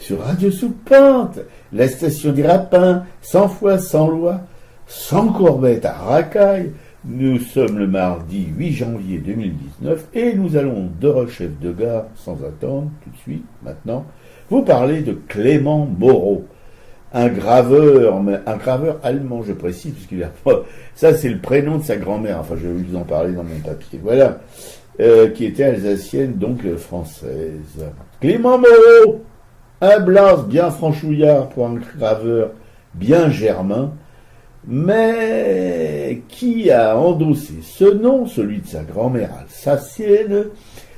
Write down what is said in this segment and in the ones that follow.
sur Radio Sous-Pente, la station des Rapins, 100 fois sans loi, sans Courbette à Racaille. Nous sommes le mardi 8 janvier 2019 et nous allons de Rechef de Gare, sans attendre, tout de suite, maintenant, vous parler de Clément Moreau. Un graveur allemand, je précise, parce qu'il a pas, ça c'est le prénom de sa grand-mère, enfin je vais vous en parler dans mon papier, voilà, qui était alsacienne, donc française. Clément Moreau, un blase bien franchouillard pour un graveur bien germain, mais qui a endossé ce nom, celui de sa grand-mère alsacienne,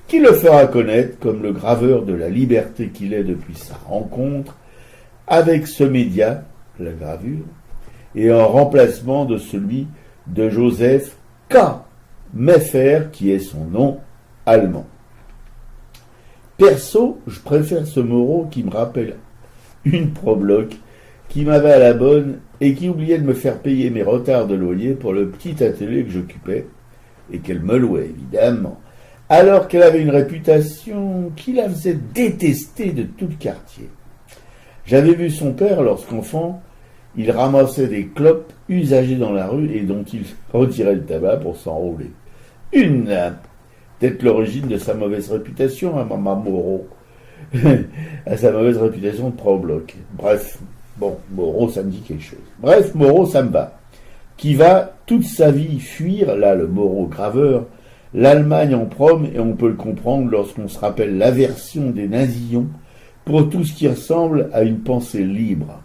qui le fera connaître comme le graveur de la liberté qu'il est depuis sa rencontre avec ce média, la gravure, et en remplacement de celui de Joseph K. Meffer, qui est son nom allemand. Perso, je préfère ce Moreau qui me rappelle une probloque qui m'avait à la bonne et qui oubliait de me faire payer mes retards de loyer pour le petit atelier que j'occupais, et qu'elle me louait évidemment, alors qu'elle avait une réputation qui la faisait détester de tout le quartier. J'avais vu son père lorsqu'enfant, il ramassait des clopes usagées dans la rue et dont il retirait le tabac pour s'enrouler. Peut-être l'origine de sa mauvaise réputation, hein, Maman Moreau, à sa mauvaise réputation de pro-bloc. Bref, bon, Moreau, ça me dit quelque chose. Bref, Moreau, ça me va. Qui va toute sa vie fuir, là, le Moreau graveur, l'Allemagne en prom, et on peut le comprendre lorsqu'on se rappelle l'aversion des nazillons pour tout ce qui ressemble à une pensée libre.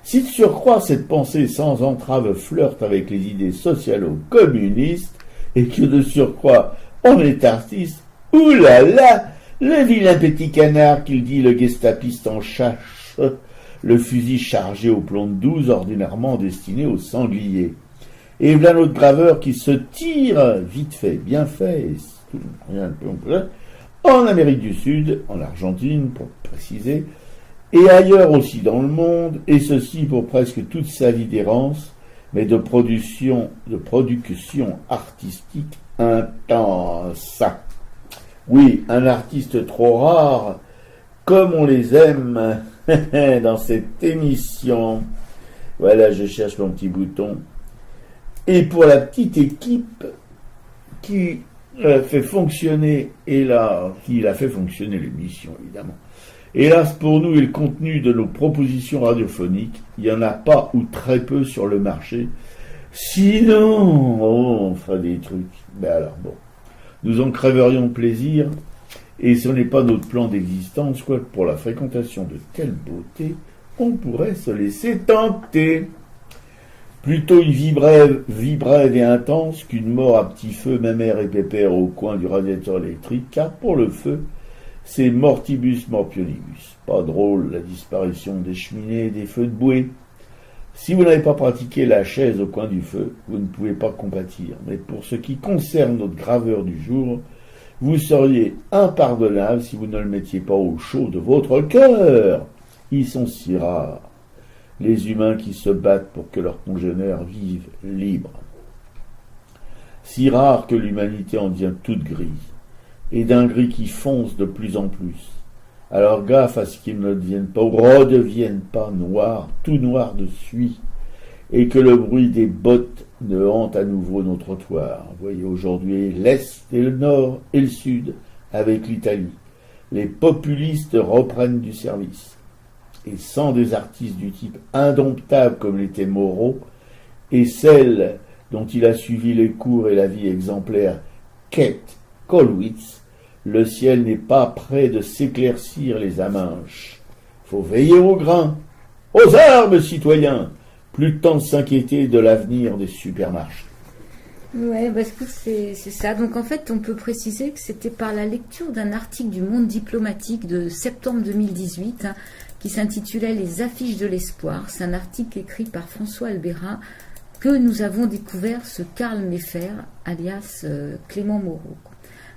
Si de surcroît cette pensée sans entrave flirte avec les idées socialo-communistes, et que de surcroît on est artiste, oulala, le vilain petit canard qu'il dit le gestapiste en chasse, le fusil chargé au plomb de 12 ordinairement destiné aux sangliers. Et voilà l'autre graveur qui se tire, vite fait, bien fait, et rien de plus, en Amérique du Sud, en Argentine, pour préciser, et ailleurs aussi dans le monde, et ceci pour presque toute sa vie d'errance, mais de production artistique intense. Oui, un artiste trop rare, comme on les aime dans cette émission. Voilà, je cherche mon petit bouton. Et pour la petite équipe qui fait fonctionner, qui a fait fonctionner l'émission, évidemment. Hélas pour nous et le contenu de nos propositions radiophoniques, il n'y en a pas ou très peu sur le marché. Sinon, on ferait des trucs. Ben alors, bon, nous en crèverions de plaisir, et ce n'est pas notre plan d'existence, quoique pour la fréquentation de telle beauté, on pourrait se laisser tenter. Plutôt une vie brève et intense qu'une mort à petit feu, mammaire et pépère au coin du radiateur électrique, car pour le feu, c'est mortibus morpionibus. Pas drôle, la disparition des cheminées et des feux de bouée. Si vous n'avez pas pratiqué la chaise au coin du feu, vous ne pouvez pas compatir. Mais pour ce qui concerne notre graveur du jour, vous seriez impardonnable si vous ne le mettiez pas au chaud de votre cœur. Ils sont si rares, les humains qui se battent pour que leurs congénères vivent libres. Si rares que l'humanité en devient toute grise, et d'un gris qui fonce de plus en plus. Alors gaffe à ce qu'ils ne deviennent pas, ou redeviennent pas noirs, tout noir de suie, et que le bruit des bottes ne hante à nouveau nos trottoirs. Vous voyez aujourd'hui l'Est et le Nord et le Sud, avec l'Italie. Les populistes reprennent du service. Et sans des artistes du type indomptable comme l'était Moreau, et celle dont il a suivi les cours et la vie exemplaire, Kate Kollwitz, le ciel n'est pas près de s'éclaircir les Amanches. Faut veiller au grain, aux armes, citoyens. Plus de temps de s'inquiéter de l'avenir des supermarchés. Ouais, parce que c'est ça. Donc en fait, on peut préciser que c'était par la lecture d'un article du Monde diplomatique de septembre 2018 qui s'intitulait Les affiches de l'espoir. C'est un article écrit par François Albéra que nous avons découvert ce Karl Meffer, alias Clément Moreau.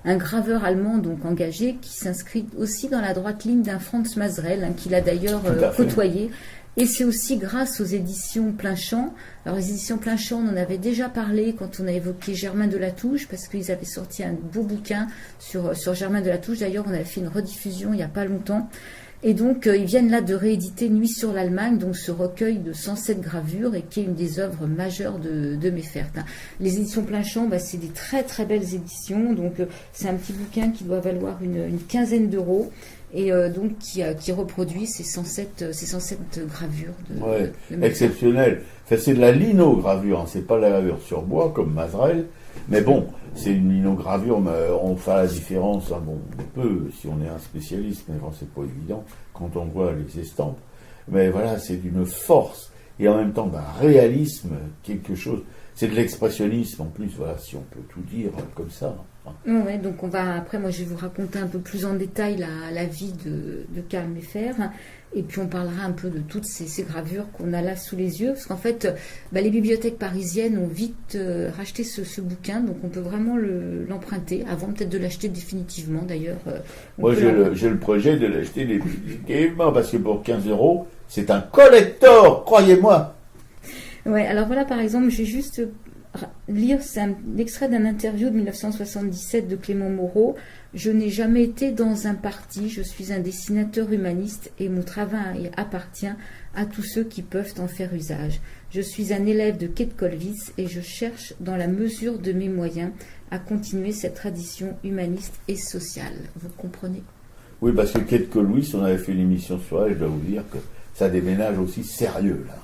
Un graveur allemand donc engagé qui s'inscrit aussi dans la droite ligne d'un Franz Mazerel, qu'il a d'ailleurs côtoyé Et c'est aussi grâce aux éditions Plein Champ. Alors les éditions Plein Champ, on en avait déjà parlé quand on a évoqué Germain de Latouche, parce qu'ils avaient sorti un beau bouquin sur Germain de Latouche. D'ailleurs, on avait fait une rediffusion il n'y a pas longtemps. Et donc, ils viennent là de rééditer Nuit sur l'Allemagne, donc ce recueil de 107 gravures, et qui est une des œuvres majeures de Meffert. Les éditions Plein Champ, c'est des très très belles éditions. Donc, c'est un petit bouquin qui doit valoir une quinzaine d'euros. Et donc qui reproduit ces 107 gravures de exceptionnel. Enfin, c'est de la linogravure, c'est pas de la gravure sur bois comme Mazerel, mais bon, c'est une linogravure, mais on fait la différence, bon, on peut si on est un spécialiste, mais bon, c'est pas évident quand on voit les estampes. Mais voilà, c'est d'une force et en même temps d'un réalisme, quelque chose. C'est de l'expressionnisme en plus, voilà, si on peut tout dire comme ça. Ouais, donc après, moi je vais vous raconter un peu plus en détail la vie de Karl Meffert, et puis on parlera un peu de toutes ces gravures qu'on a là sous les yeux, parce qu'en fait, les bibliothèques parisiennes ont vite racheté ce bouquin, donc on peut vraiment l'emprunter, avant peut-être de l'acheter définitivement d'ailleurs. Moi j'ai le projet de l'acheter définitivement, parce que pour 15 €, c'est un collector, croyez-moi. Ouais, alors voilà, par exemple, je vais juste lire, c'est un extrait d'un interview de 1977 de Clément Moreau. Je n'ai jamais été dans un parti, je suis un dessinateur humaniste et mon travail appartient à tous ceux qui peuvent en faire usage. Je suis un élève de Quai de Colvitz et je cherche, dans la mesure de mes moyens, à continuer cette tradition humaniste et sociale. Vous comprenez ? Oui, parce que Quai de Colvitz, on avait fait une émission sur elle, je dois vous dire que ça déménage aussi sérieux, là.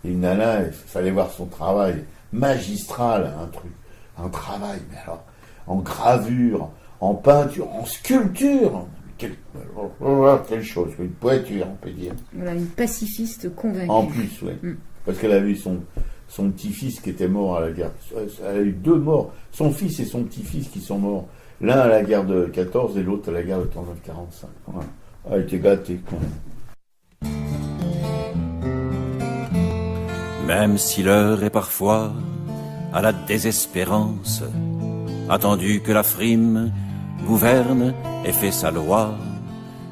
Et une nana, il fallait voir son travail magistral, un travail, mais alors, en gravure, en peinture, en sculpture, quelle chose, une poéture, on peut dire. Voilà, une pacifiste convaincue. En plus, oui. Parce qu'elle a vu son petit-fils qui était mort à la guerre. Elle a eu 2 morts, son fils et son petit-fils qui sont morts. L'un à la guerre de 14 et l'autre à la guerre de 39-45. Voilà. Elle était gâtée, quand même. Même si l'heure est parfois à la désespérance, attendu que la frime gouverne et fait sa loi,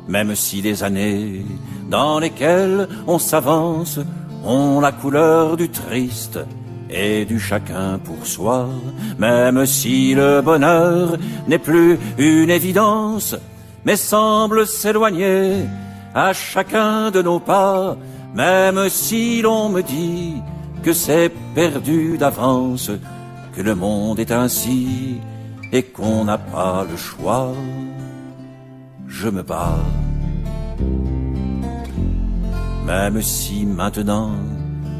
même si les années dans lesquelles on s'avance ont la couleur du triste et du chacun pour soi, même si le bonheur n'est plus une évidence, mais semble s'éloigner à chacun de nos pas, même si l'on me dit que c'est perdu d'avance, que le monde est ainsi et qu'on n'a pas le choix, je me bats. Même si maintenant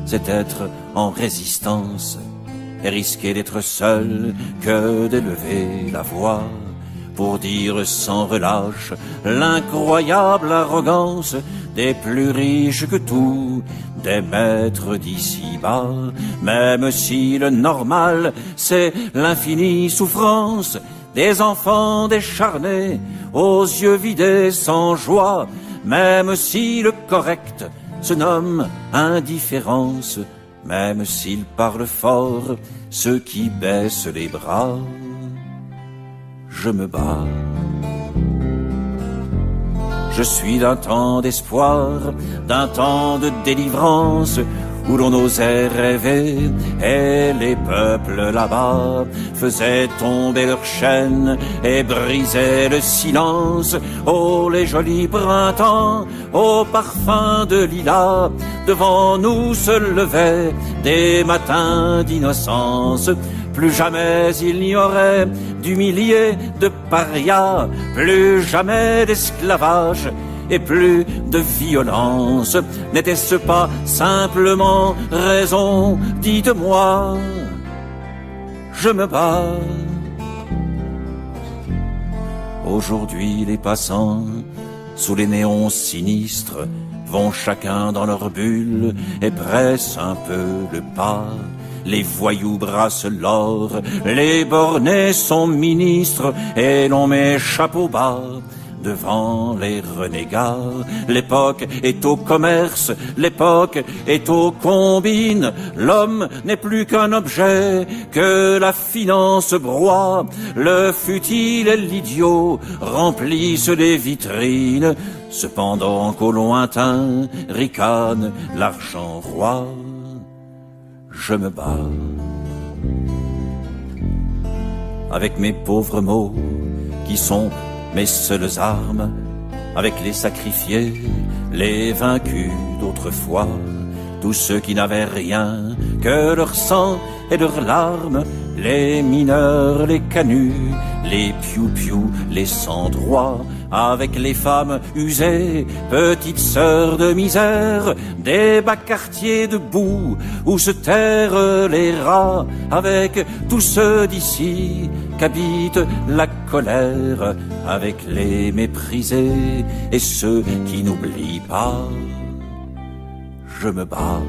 c'est être en résistance et risquer d'être seul que d'élever la voix pour dire sans relâche l'incroyable arrogance des plus riches que tout, des maîtres d'ici-bas, même si le normal c'est l'infinie souffrance des enfants décharnés, aux yeux vidés sans joie, même si le correct se nomme indifférence, même s'ils parlent fort, ceux qui baissent les bras, je me bats. Je suis d'un temps d'espoir, d'un temps de délivrance, où l'on osait rêver, et les peuples là-bas faisaient tomber leurs chaînes et brisaient le silence. Oh, les jolis printemps, au parfum de lilas, devant nous se levaient des matins d'innocence. Plus jamais il n'y aurait d'humiliés, de parias, plus jamais d'esclavage et plus de violence. N'était-ce pas simplement raison? Dites-moi, je me bats. Aujourd'hui les passants, sous les néons sinistres, vont chacun dans leur bulle et pressent un peu le pas. Les voyous brassent l'or, les bornés sont ministres, et l'on met chapeau bas devant les renégats. L'époque est au commerce, l'époque est aux combines. L'homme n'est plus qu'un objet que la finance broie. Le futile et l'idiot remplissent les vitrines, cependant qu'au lointain ricane l'argent roi. Je me bats avec mes pauvres mots qui sont mes seules armes, avec les sacrifiés, les vaincus d'autrefois, tous ceux qui n'avaient rien que leur sang et leurs larmes, les mineurs, les canuts, les piou-piou, les sans-droits, avec les femmes usées, petites sœurs de misère, des bas quartiers de boue où se terrent les rats, avec tous ceux d'ici qu'habite la colère, avec les méprisés et ceux qui n'oublient pas. Je me bats.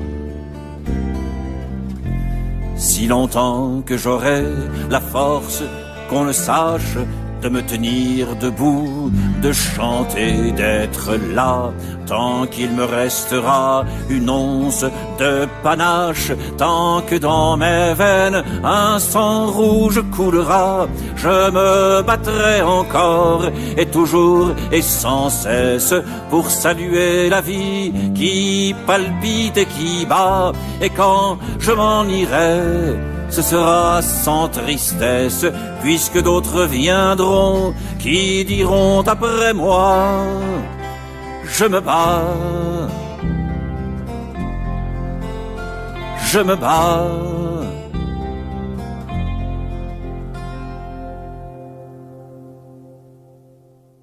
Si longtemps que j'aurai la force qu'on le sache, de me tenir debout, de chanter, d'être là, tant qu'il me restera une once de panache, tant que dans mes veines un sang rouge coulera, je me battrai encore et toujours et sans cesse pour saluer la vie qui palpite et qui bat, et quand je m'en irai, ce sera sans tristesse, puisque d'autres viendront qui diront après moi, je me bats, je me bats.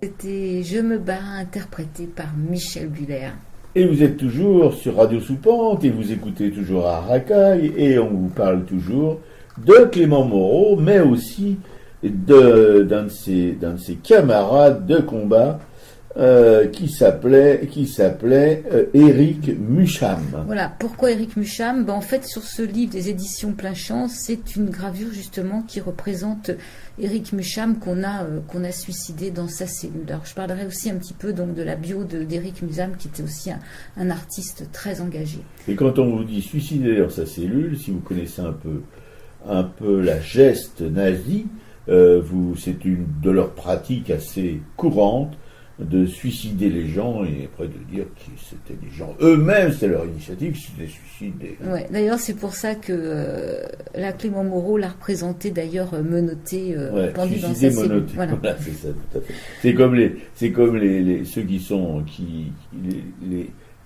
C'était Je me bats, interprété par Michel Buller. Et vous êtes toujours sur Radio Soupente et vous écoutez toujours à Racaille et on vous parle toujours de Clément Moreau, mais aussi d'un de ses camarades de combat qui s'appelait Éric Mucham. Voilà, pourquoi Éric Mucham ? En fait, sur ce livre des éditions Plein Champ, c'est une gravure justement qui représente Éric Mucham qu'on a suicidé dans sa cellule. Alors, je parlerai aussi un petit peu donc de la bio d'Éric Mucham, qui était aussi un artiste très engagé. Et quand on vous dit suicider dans sa cellule, si vous connaissez un peu la geste nazie, c'est une de leurs pratiques assez courantes de suicider les gens et après de dire que c'était des gens eux-mêmes, c'était leur initiative qui s'étaient suicidés. Ouais, d'ailleurs, c'est pour ça que la Clément Moreau l'a représenté d'ailleurs menotté, pendu dans sa cellule. Voilà, c'est ça, tout à fait. C'est comme les ceux qui sont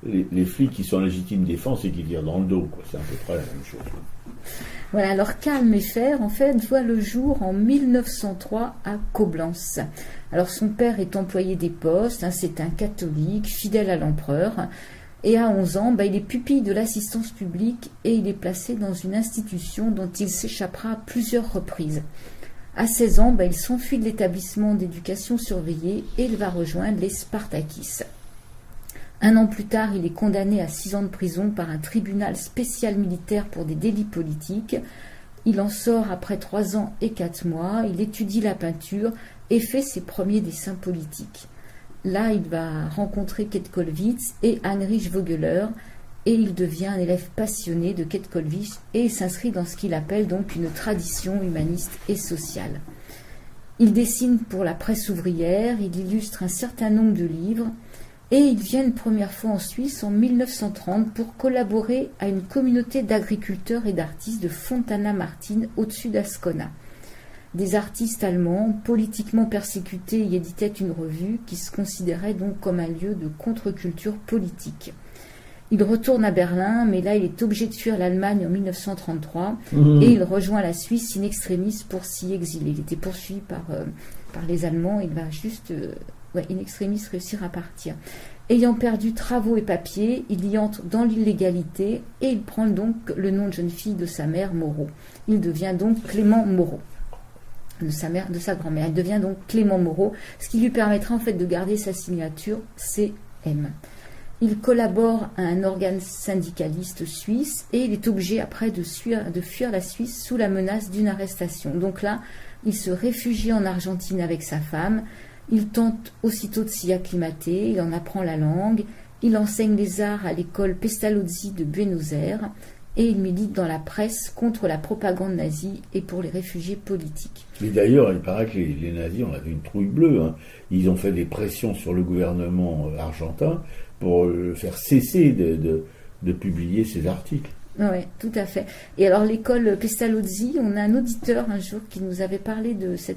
les flics qui sont en légitime défense et qui tirent dans le dos, quoi. C'est à peu près la même chose. Voilà, alors Calme et Fer, en fait, voit le jour en 1903 à Coblence. Alors son père est employé des postes, c'est un catholique, fidèle à l'empereur, et à 11 ans, il est pupille de l'assistance publique et il est placé dans une institution dont il s'échappera à plusieurs reprises. À 16 ans, il s'enfuit de l'établissement d'éducation surveillée et il va rejoindre les Spartakis. Un an plus tard, il est condamné à 6 ans de prison par un tribunal spécial militaire pour des délits politiques. Il en sort après 3 ans et 4 mois. Il étudie la peinture et fait ses premiers dessins politiques. Là, il va rencontrer Ketkolwitz et Heinrich Vogeler et il devient un élève passionné de Ketkolwitz et s'inscrit dans ce qu'il appelle donc une tradition humaniste et sociale. Il dessine pour la presse ouvrière, il illustre un certain nombre de livres. Et il vient une première fois en Suisse en 1930 pour collaborer à une communauté d'agriculteurs et d'artistes de Fontana-Martine au-dessus d'Ascona. Des artistes allemands politiquement persécutés y éditaient une revue qui se considérait donc comme un lieu de contre-culture politique. Il retourne à Berlin, mais là il est obligé de fuir l'Allemagne en 1933 et il rejoint la Suisse in extremis pour s'y exiler. Il était poursuivi par les Allemands, il va juste... in extremis réussir à partir. Ayant perdu travaux et papiers, il y entre dans l'illégalité et il prend donc le nom de jeune fille de sa mère, Moreau. Il devient donc Clément Moreau. De sa grand-mère. Il devient donc Clément Moreau, ce qui lui permettra en fait de garder sa signature CM. Il collabore à un organe syndicaliste suisse et il est obligé après de fuir la Suisse sous la menace d'une arrestation. Donc là, il se réfugie en Argentine avec sa femme. Il tente aussitôt de s'y acclimater, il en apprend la langue, il enseigne les arts à l'école Pestalozzi de Buenos Aires et il milite dans la presse contre la propagande nazie et pour les réfugiés politiques. Et d'ailleurs, il paraît que les nazis ont eu une trouille bleue. Hein. Ils ont fait des pressions sur le gouvernement argentin pour le faire cesser de publier ces articles. Oui, tout à fait. Et alors l'école Pestalozzi, on a un auditeur un jour qui nous avait parlé de ce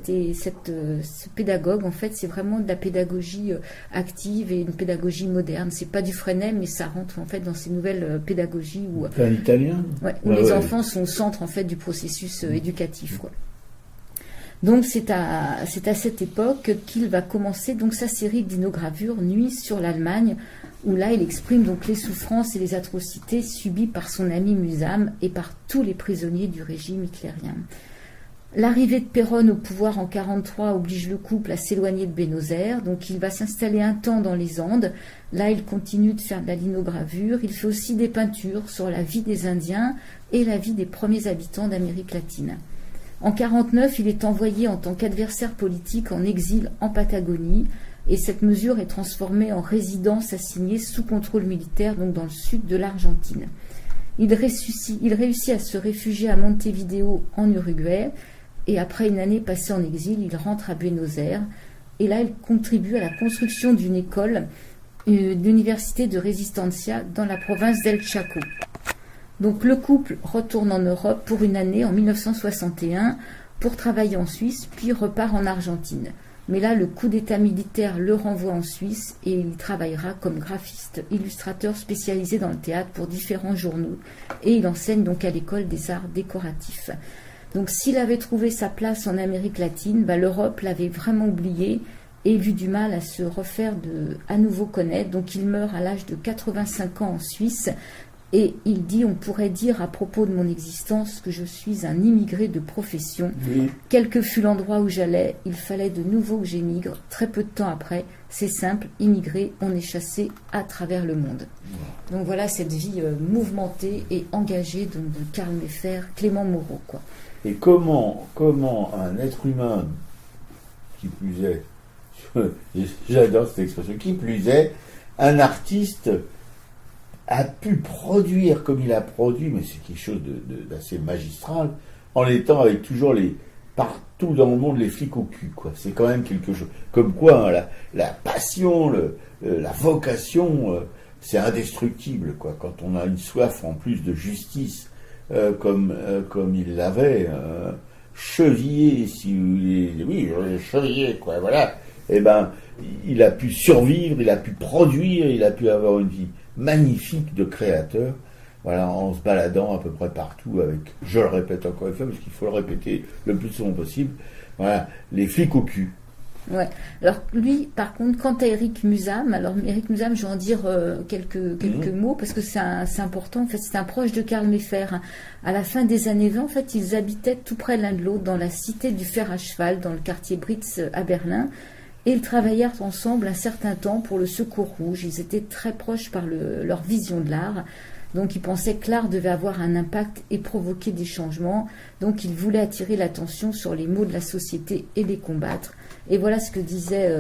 pédagogue. En fait, c'est vraiment de la pédagogie active et une pédagogie moderne. C'est pas du Freinet, mais ça rentre en fait dans ces nouvelles pédagogies où, un italien où les enfants sont au centre en fait du processus éducatif, quoi. Donc c'est à cette époque qu'il va commencer donc sa série de dinogravures Nuit sur l'Allemagne, où là il exprime donc les souffrances et les atrocités subies par son ami Mühsam et par tous les prisonniers du régime hitlérien. L'arrivée de Péronne au pouvoir en 1943 oblige le couple à s'éloigner de Buenos Aires, donc il va s'installer un temps dans les Andes. Là il continue de faire de la linogravure, il fait aussi des peintures sur la vie des Indiens et la vie des premiers habitants d'Amérique latine. En 1949, il est envoyé en tant qu'adversaire politique en exil en Patagonie et cette mesure est transformée en résidence assignée sous contrôle militaire donc dans le sud de l'Argentine. Il réussit à se réfugier à Montevideo en Uruguay et après une année passée en exil, il rentre à Buenos Aires et là il contribue à la construction d'une école d'université de Resistencia dans la province d'El Chaco. Donc le couple retourne en Europe pour une année en 1961 pour travailler en Suisse, puis repart en Argentine. Mais là, le coup d'État militaire le renvoie en Suisse et il travaillera comme graphiste, illustrateur spécialisé dans le théâtre pour différents journaux et il enseigne donc à l'école des arts décoratifs. Donc s'il avait trouvé sa place en Amérique latine, l'Europe l'avait vraiment oublié et eu du mal à se refaire à nouveau connaître. Donc il meurt à l'âge de 85 ans en Suisse. Et il dit, on pourrait dire à propos de mon existence que je suis un immigré de profession. Oui. Quel que fût l'endroit où j'allais, il fallait de nouveau que j'émigre. Très peu de temps après, c'est simple, immigré, on est chassé à travers le monde. Donc voilà cette vie mouvementée et engagée de Karl Mayfair, Clément Moreau, quoi. Et comment un être humain, qui plus est, j'adore cette expression, qui plus est, un artiste a pu produire comme il a produit, mais c'est quelque chose d'assez magistral, en étant avec toujours partout dans le monde les flics au cul, quoi. C'est quand même quelque chose. Comme quoi, hein, la passion, la vocation, c'est indestructible, quoi. Quand on a une soif en plus de justice, comme il l'avait, chevillé, chevillé, quoi. Voilà. Eh ben, il a pu survivre, il a pu produire, il a pu avoir une vie magnifique de créateur, voilà, en se baladant à peu près partout avec, je le répète encore une fois, parce qu'il faut le répéter le plus souvent possible, voilà, les flics au cul. Ouais. Alors lui, par contre, quant à Eric Mühsam, je vais en dire quelques mots parce que c'est important. En fait, c'est un proche de Karl Mayfair. À la fin des années 20, en fait, ils habitaient tout près l'un de l'autre dans la cité du fer à cheval, dans le quartier Britz à Berlin. Et ils travaillèrent ensemble un certain temps pour le Secours Rouge. Ils étaient très proches par leur vision de l'art. Donc ils pensaient que l'art devait avoir un impact et provoquer des changements. Donc ils voulaient attirer l'attention sur les maux de la société et les combattre. Et voilà ce que disait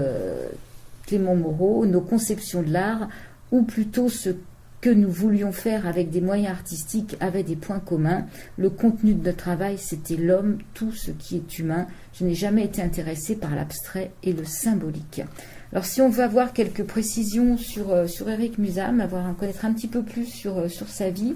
Clément Moreau, nos conceptions de l'art, ou plutôt ce que nous voulions faire avec des moyens artistiques avait des points communs. Le contenu de notre travail, c'était l'homme, tout ce qui est humain. Je n'ai jamais été intéressé par l'abstrait et le symbolique. Alors si on veut avoir quelques précisions sur Eric Mühsam, connaître un petit peu plus sur sa vie,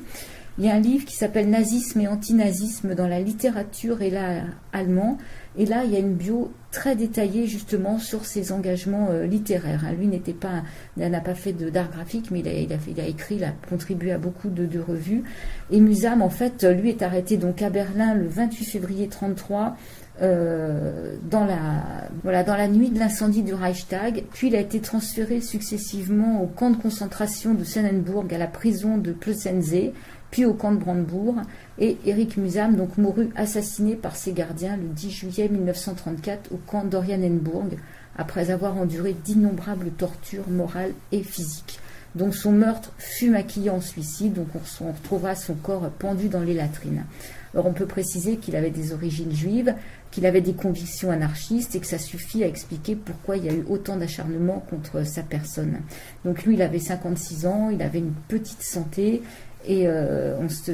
il y a un livre qui s'appelle Nazisme et antinazisme dans la littérature et l'art allemand. Et là, il y a une bio très détaillée justement sur ses engagements littéraires. Lui n'a pas fait d'art graphique, mais il a écrit, il a contribué à beaucoup de revues. Et Mühsam, en fait, lui est arrêté donc à Berlin le 28 février 1933. Dans la nuit de l'incendie du Reichstag, puis il a été transféré successivement au camp de concentration de Sonnenburg, à la prison de Plötzensee, puis au camp de Brandebourg, et Eric Mühsam donc mourut assassiné par ses gardiens le 10 juillet 1934 au camp d'Orianenburg, après avoir enduré d'innombrables tortures morales et physiques. Donc son meurtre fut maquillé en suicide, donc on retrouvera son corps pendu dans les latrines. Alors on peut préciser qu'il avait des origines juives, qu'il avait des convictions anarchistes et que ça suffit à expliquer pourquoi il y a eu autant d'acharnement contre sa personne. Donc lui, il avait 56 ans, il avait une petite santé et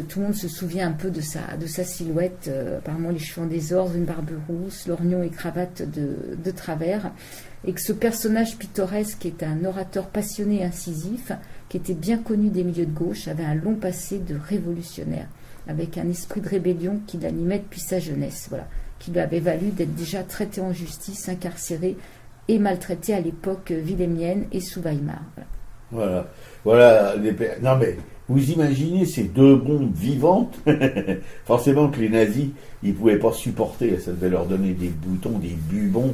tout le monde se souvient un peu de sa silhouette, apparemment les cheveux en désordre, une barbe rousse, lorgnon et cravate de travers, et que ce personnage pittoresque est un orateur passionné et incisif, qui était bien connu des milieux de gauche, avait un long passé de révolutionnaire, avec un esprit de rébellion qui l'animait depuis sa jeunesse, voilà, qui lui avait valu d'être déjà traité en justice, incarcéré et maltraité à l'époque wilhelmienne et sous Weimar. Voilà. Non mais, vous imaginez ces deux bombes vivantes. Forcément que les nazis, ils pouvaient pas supporter, ça devait leur donner des boutons, des bubons,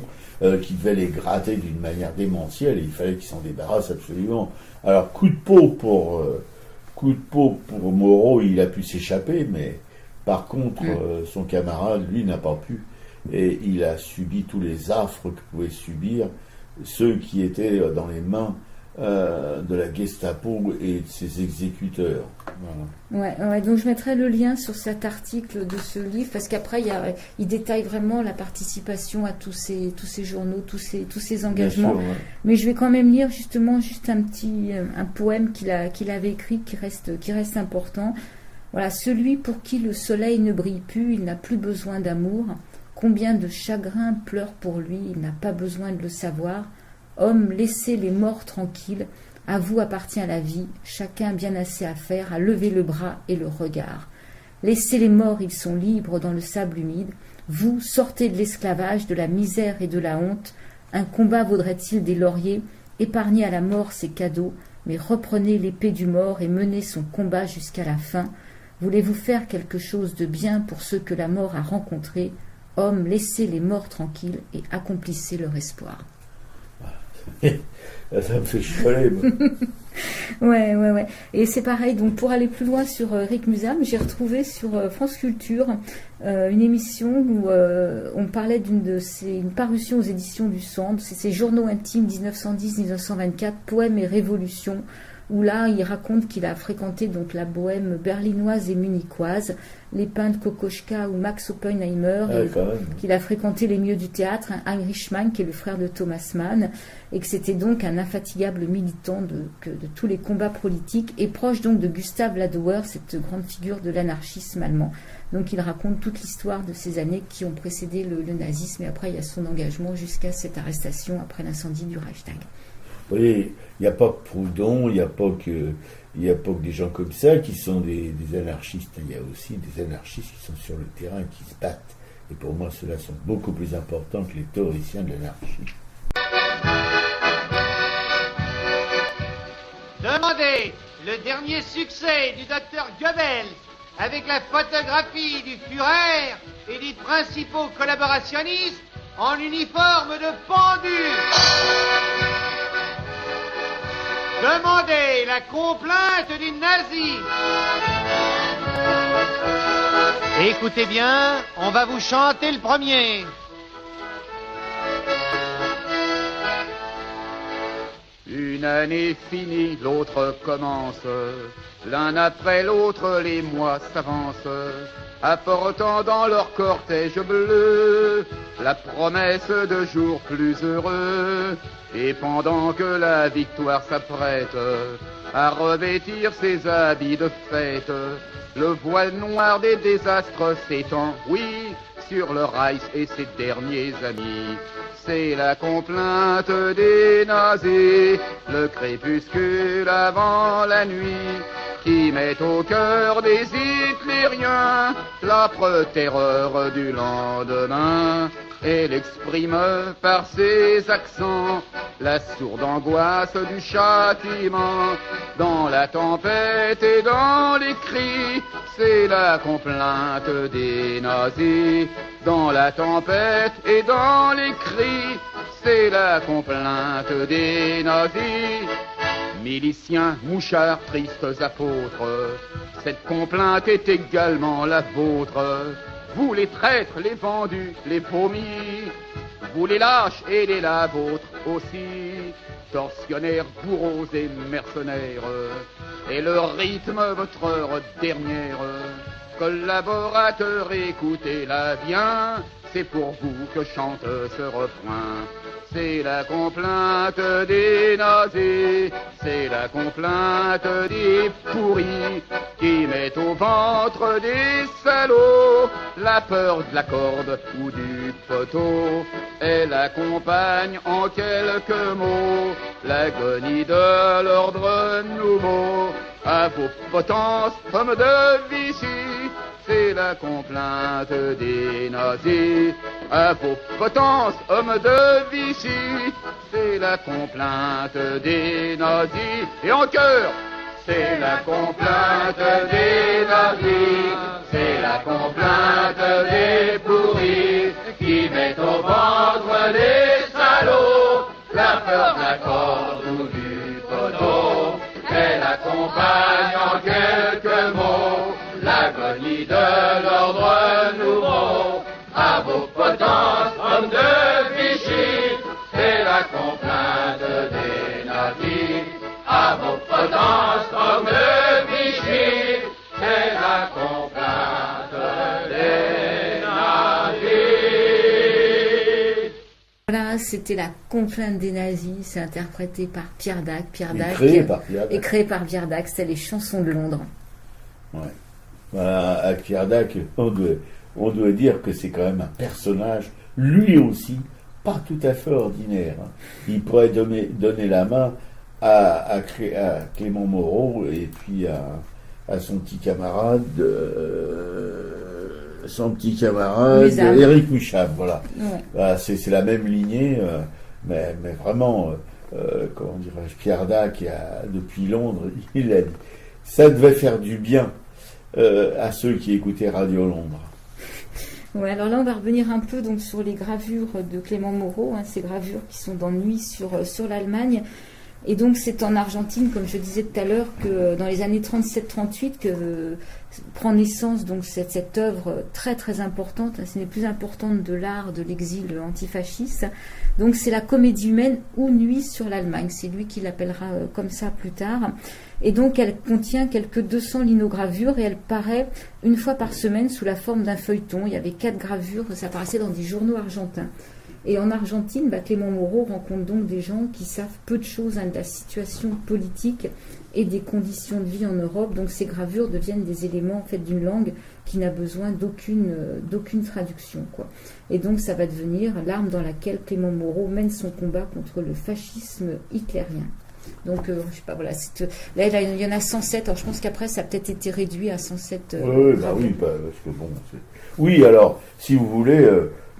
qui devaient les gratter d'une manière démentielle, et il fallait qu'ils s'en débarrassent absolument. Alors, coup de peau pour Moreau, il a pu s'échapper, mais par contre, son camarade, lui, n'a pas pu. Et il a subi tous les affres que pouvaient subir ceux qui étaient dans les mains de la Gestapo et de ses exécuteurs. Voilà. Ouais, donc je mettrai le lien sur cet article de ce livre, parce qu'après, il détaille vraiment la participation à tous ces journaux, tous ces engagements. Bien sûr, ouais. Mais je vais quand même lire juste un poème qu'il avait écrit qui reste important. Voilà, celui pour qui le soleil ne brille plus, il n'a plus besoin d'amour. Combien de chagrins pleurent pour lui, il n'a pas besoin de le savoir. Homme, laissez les morts tranquilles. À vous appartient la vie. Chacun a bien assez à faire, à lever le bras et le regard. Laissez les morts, ils sont libres dans le sable humide. Vous, sortez de l'esclavage, de la misère et de la honte. Un combat vaudrait-il des lauriers? Épargnez à la mort ses cadeaux, mais reprenez l'épée du mort et menez son combat jusqu'à la fin. Voulez-vous faire quelque chose de bien pour ceux que la mort a rencontrés? Hommes, laissez les morts tranquilles et accomplissez leur espoir. Ça me fait chialer. Ouais. Et c'est pareil, donc pour aller plus loin sur Rick Musam, j'ai retrouvé sur France Culture une émission où on parlait une parution aux éditions du Centre, c'est ses journaux intimes 1910-1924, poèmes et révolutions, où là il raconte qu'il a fréquenté donc la bohème berlinoise et munichoise, les peintres Kokoschka ou Max Oppenheimer, qu'il a fréquenté les milieux du théâtre, Heinrich Mann qui est le frère de Thomas Mann, et que c'était donc un infatigable militant de tous les combats politiques, et proche donc de Gustav Ladauer, cette grande figure de l'anarchisme allemand. Donc il raconte toute l'histoire de ces années qui ont précédé le nazisme, et après il y a son engagement jusqu'à cette arrestation après l'incendie du Reichstag. Oui, il n'y a pas que Proudhon, il n'y a pas que des gens comme ça qui sont des anarchistes. Il y a aussi des anarchistes qui sont sur le terrain, qui se battent. Et pour moi, ceux-là sont beaucoup plus importants que les théoriciens de l'anarchie. Demandez le dernier succès du docteur Goebbels avec la photographie du Führer et des principaux collaborationnistes en uniforme de pendu. Demandez la complainte du nazi. Écoutez bien, on va vous chanter le premier. Une année finie, l'autre commence. L'un après l'autre, les mois s'avancent, apportant dans leur cortège bleu la promesse de jours plus heureux. Et pendant que la victoire s'apprête à revêtir ses habits de fête, le voile noir des désastres s'étend, oui, sur le Reich et ses derniers amis. C'est la complainte des nazis, le crépuscule avant la nuit, qui met au cœur des hitlériens l'âpre terreur du lendemain. Elle exprime par ses accents la sourde angoisse du châtiment. Dans la tempête et dans les cris, c'est la complainte des nazis. Dans la tempête et dans les cris, c'est la complainte des nazis. Miliciens, mouchards, tristes apôtres, cette complainte est également la vôtre. Vous les traîtres, les vendus, les vomis, vous les lâches et les la vôtres aussi. tortionnaires, bourreaux et mercenaires. Et le rythme, votre heure dernière. Collaborateurs, écoutez-la bien, c'est pour vous que chante ce refrain. C'est la complainte des nazis, c'est la complainte des pourris, qui mettent au ventre des salauds la peur de la corde ou du poteau. Elle accompagne en quelques mots l'agonie de l'ordre nouveau. À vos potences, hommes de Vichy, c'est la complainte des nazis. À vos potences, hommes de Vichy, c'est la complainte des nazis. Et en chœur, c'est la complainte des nazis, c'est la complainte des pourris, qui mettent au ventre des salauds la peur de la corde ou du poteau. Elle accompagne en quelques mots l'agonie de l'ordre nouveau. À vos potences, hommes de Vichy, c'est la complainte des nazis. À vos potences, hommes de Vichy, c'est la complainte des nazis. Voilà, c'était la complainte des nazis, c'est interprété par Pierre Dac. Et créé par Pierre Dac, c'était les chansons de Londres. Ouais. Voilà, à Pierre Dac, on doit dire que c'est quand même un personnage, lui aussi, pas tout à fait ordinaire. Il pourrait donner la main à Clément Moreau et puis à son petit camarade, Éric Muchab, voilà. Ouais. Voilà, c'est la même lignée, mais vraiment, comment dirais-je, Pierre Dac, depuis Londres, il a dit, ça devait faire du bien à ceux qui écoutaient Radio Londres. Ouais, alors là, on va revenir un peu donc sur les gravures de Clément Moreau, ces gravures qui sont dans Nuit sur l'Allemagne. Et donc, c'est en Argentine, comme je disais tout à l'heure, que dans les années 37-38, que prend naissance donc cette œuvre très très importante, c'est les plus importantes de l'art de l'exil antifasciste. Donc, c'est la comédie humaine ou Nuit sur l'Allemagne. C'est lui qui l'appellera comme ça plus tard. Et donc, elle contient quelques 200 linogravures et elle paraît une fois par semaine sous la forme d'un feuilleton. Il y avait 4 gravures, ça apparaissait dans des journaux argentins. Et en Argentine, Clément Moreau rencontre donc des gens qui savent peu de choses de la situation politique et des conditions de vie en Europe. Donc ces gravures deviennent des éléments en fait d'une langue qui n'a besoin d'aucune traduction, quoi. Et donc ça va devenir l'arme dans laquelle Clément Moreau mène son combat contre le fascisme hitlérien. Donc, je sais pas, voilà. Là, il y en a 107. Alors, je pense qu'après, ça a peut-être été réduit à 107. Oui, parce que bon. Oui, alors, si vous voulez,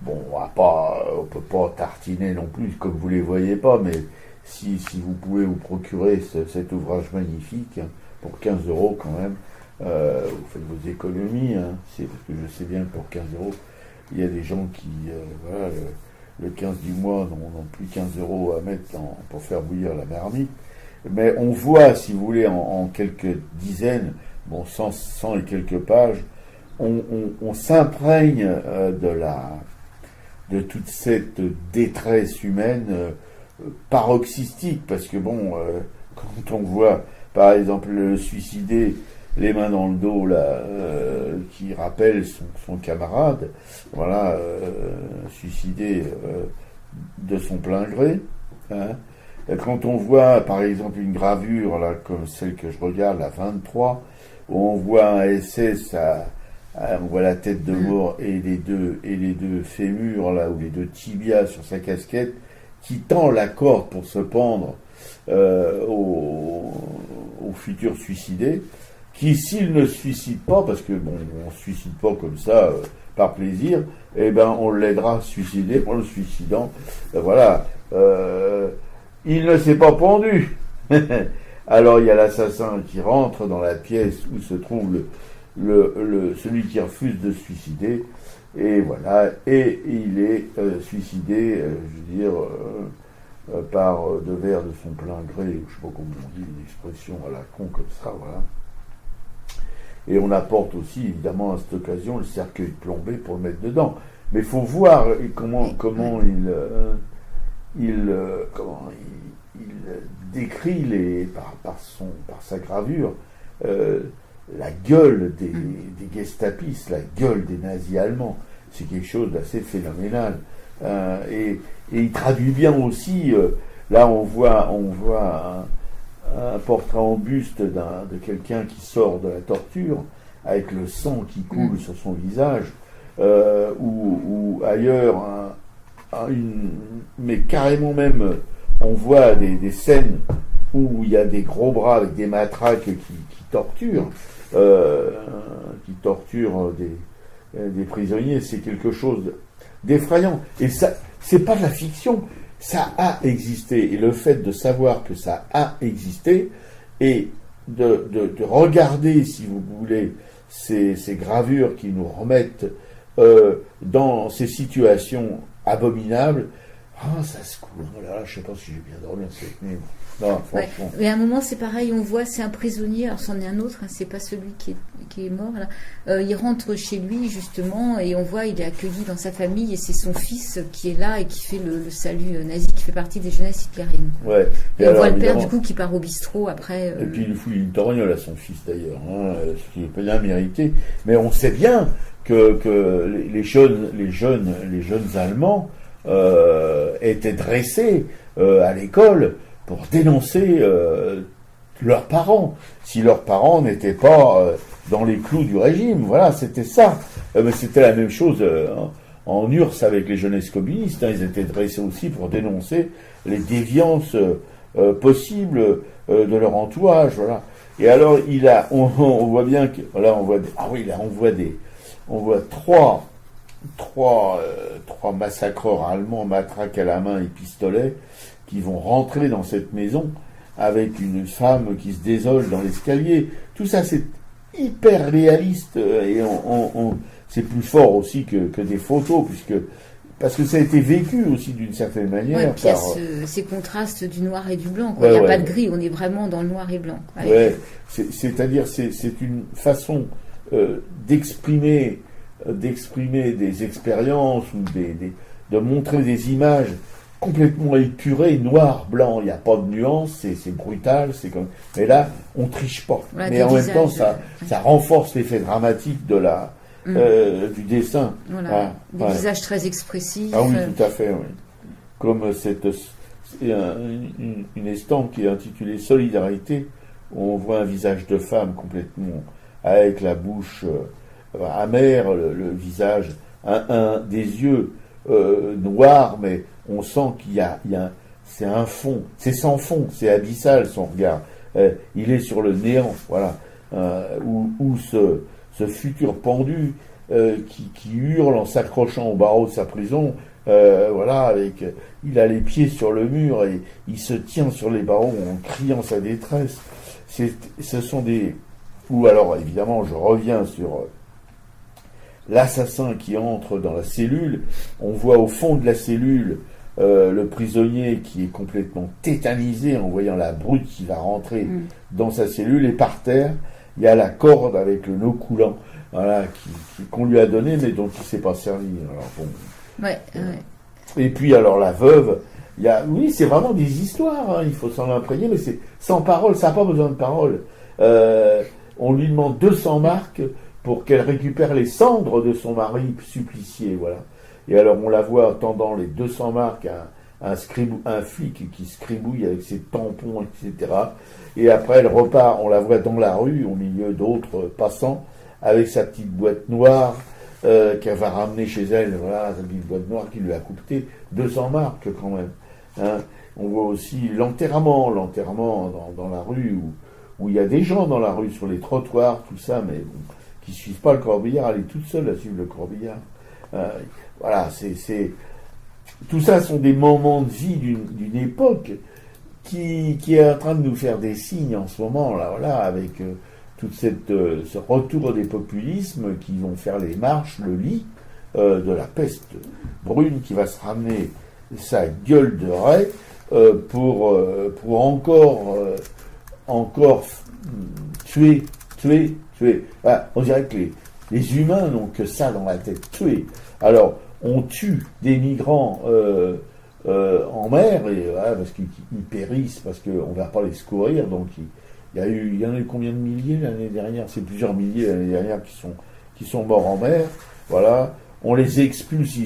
bon, on peut pas tartiner non plus, comme vous les voyez pas, mais si vous pouvez vous procurer cet ouvrage magnifique, pour 15 € quand même, vous faites vos économies, c'est parce que je sais bien que pour 15 €, il y a des gens qui, voilà, le 15 du mois n'ont plus 15 € à mettre pour faire bouillir la marmite. Mais on voit, si vous voulez, en quelques dizaines, bon, 100 et quelques pages, on s'imprègne de toute cette détresse humaine paroxystique, parce que bon, quand on voit, par exemple, le suicidé, les mains dans le dos, là, qui rappelle son camarade, voilà, suicidé de son plein gré. Quand on voit, par exemple, une gravure, là, comme celle que je regarde, la 23, où on voit un SS, on voit la tête de mort et les deux fémurs, là, ou les deux tibias sur sa casquette, qui tend la corde pour se pendre au futur suicidé, qui, s'il ne se suicide pas, parce que bon, on se suicide pas comme ça par plaisir, eh ben on l'aidera à se suicider en le suicidant. Voilà, il ne s'est pas pendu. Alors il y a l'assassin qui rentre dans la pièce où se trouve celui qui refuse de se suicider, et voilà, et il est suicidé, je veux dire, par de verre de son plein gré, je sais pas comment on dit, une expression à la con comme ça, voilà. Et on apporte aussi, évidemment, à cette occasion, le cercueil plombé pour le mettre dedans. Mais il faut voir comment il décrit par sa gravure la gueule des gestapistes, la gueule des nazis allemands. C'est quelque chose d'assez phénoménal. Et il traduit bien aussi, là on voit un portrait en buste de quelqu'un qui sort de la torture, avec le sang qui coule sur son visage, ou ailleurs, mais carrément même, on voit des scènes où il y a des gros bras avec des matraques qui torturent des prisonniers. C'est quelque chose d'effrayant. Et ça, c'est pas de la fiction, ça a existé. Et le fait de savoir que ça a existé, et de regarder, si vous voulez, ces gravures qui nous remettent dans ces situations abominables, ça se coule. Là, je sais pas si j'ai bien dormi cette nuit. Non, franchement. Ouais. Mais à un moment, c'est pareil, on voit, c'est un prisonnier, alors c'en est un autre, c'est pas celui qui est mort, là. Il rentre chez lui, justement, et on voit, il est accueilli dans sa famille, et c'est son fils qui est là, et qui fait le salut nazi, qui fait partie des jeunesses hitlériennes. Ouais. Et on voit le père, du coup, qui part au bistrot après. Et puis, il fout une torgnole à son fils, d'ailleurs, ce qui est bien mérité. Mais on sait bien que les jeunes Allemands étaient dressés à l'école pour dénoncer leurs parents, si leurs parents n'étaient pas dans les clous du régime. Voilà, c'était ça. Mais c'était la même chose en URSS avec les jeunesses communistes. Ils étaient dressés aussi pour dénoncer les déviances possibles de leur entourage. Voilà. Et alors, on voit bien que là, on voit trois massacreurs allemands, matraques à la main et pistolets, qui vont rentrer dans cette maison avec une femme qui se désole dans l'escalier. Tout ça, c'est hyper réaliste, et c'est plus fort aussi que des photos, parce que ça a été vécu aussi d'une certaine manière. Ouais, puis il y a ces contrastes du noir et du blanc. Il n'y a pas de gris, on est vraiment dans le noir et blanc. Ouais, c'est-à-dire c'est une façon d'exprimer des expériences, ou de montrer des images complètement épurées, noir, blanc, il n'y a pas de nuance, c'est brutal, mais là, on triche pas. Ouais, mais en même temps, ça renforce l'effet dramatique du dessin. Voilà, des visages très expressifs. Ah oui, tout à fait, oui. Comme une estampe qui est intitulée Solidarité, où on voit un visage de femme complètement, avec la bouche amère, le visage, des yeux noirs, mais on sent c'est un fond, c'est sans fond, c'est abyssal son regard. Il est sur le néant, voilà, où ce futur pendu qui hurle en s'accrochant au barreau de sa prison, voilà, il a les pieds sur le mur et il se tient sur les barreaux en criant sa détresse. Ce sont ou alors évidemment, je reviens sur l'assassin qui entre dans la cellule. On voit au fond de la cellule le prisonnier qui est complètement tétanisé en voyant la brute qui va rentrer dans sa cellule, et par terre il y a la corde avec le nœud coulant, voilà, qu'on lui a donné mais dont il ne s'est pas servi. Alors, bon. Ouais. Et puis alors la veuve, oui, c'est vraiment des histoires, il faut s'en imprégner, mais c'est sans parole, ça n'a pas besoin de parole. On lui demande 200 marks pour qu'elle récupère les cendres de son mari supplicié, voilà. Et alors on la voit tendant les 200 marks à un flic qui scribouille avec ses tampons, etc. Et après elle repart, on la voit dans la rue, au milieu d'autres passants, avec sa petite boîte noire qu'elle va ramener chez elle, voilà, sa petite boîte noire qui lui a coûté 200 marks quand même. Hein. On voit aussi l'enterrement dans la rue, où il y a des gens dans la rue, sur les trottoirs, tout ça, mais bon, qui suivent pas le corbillard, elle est toute seule à suivre le corbillard. Voilà, tout ça sont des moments de vie d'une époque qui est en train de nous faire des signes en ce moment, là, voilà, avec tout ce retour des populismes qui vont faire les marches, le lit de la peste brune qui va se ramener sa gueule de raie pour encore tuer. Voilà, on dirait que les humains n'ont que ça dans la tête, tuer. Alors, on tue des migrants en mer, et voilà, parce qu'ils périssent, parce qu'on ne va pas les secourir, donc il y en a eu combien de milliers l'année dernière? C'est plusieurs milliers l'année dernière qui sont morts en mer, voilà. On les expulse,